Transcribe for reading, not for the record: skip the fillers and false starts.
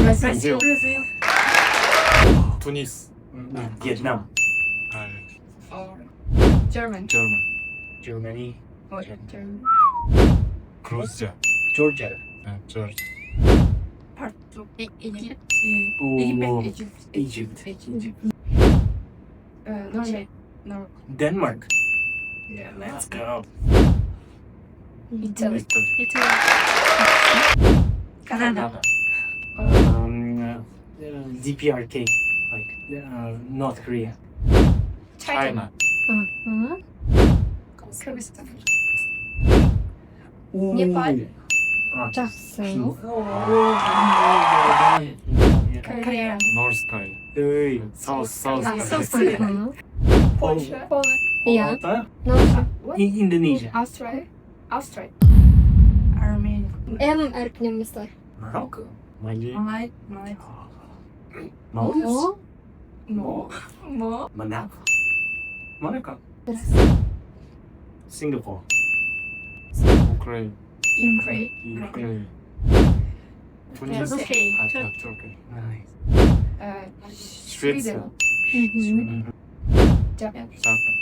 Brazil. Tunis. Vietnam. German. German. Germany. German. Rusya. Georgia. Georgia. Egypt. Egypt. Norway. Denmark. Yeah. Let's go. Italy. Italy. Canada. DPRK. Like North Korea. China. Kyrgyzstan. Nepal. Jackson. Korea. North Korea. Hey. South. South Korea. Poland. Poland. Yeah. Malta. No. Indonesia. Australia. Armenia. M harflerimiz var. Morocco. Mali. Malay. Maldives. Mo. Monaco. Singapore. Ukraine. Ukraine. Tunis. Turkey. Turkey. Nice. Sweden. Japan. Japan.